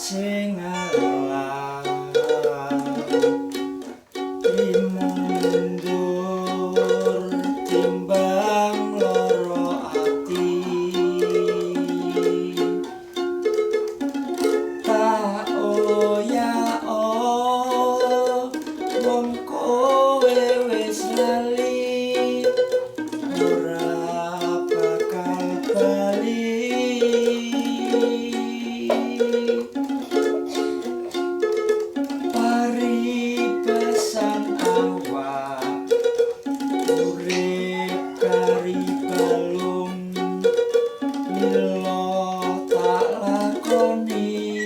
sing alah mundur timbang loro ati tak wong kowe wis lali ora bakal bali paribasan awak urip kari balung milo tak lakoni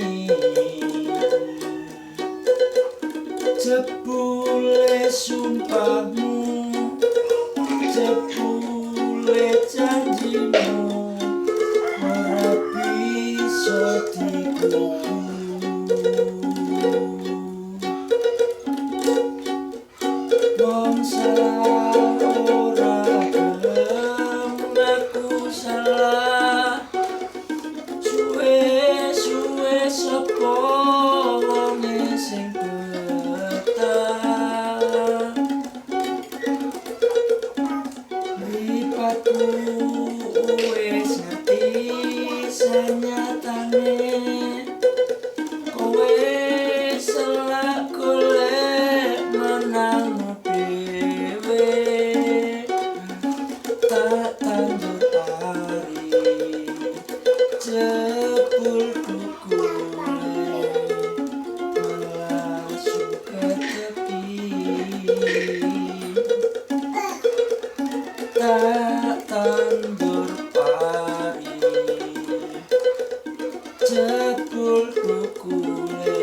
jebule sumpahmu jebule janjimu ora bisa dikuku wong salah ora gelem aku salah suwe-suwe sapa wonge sing betah mripatku wis ngerti senyatane kowe selak golek menangmu dhewe tak tandur pari jebul kukule malah suka tepi tak tandur pari jebul kukule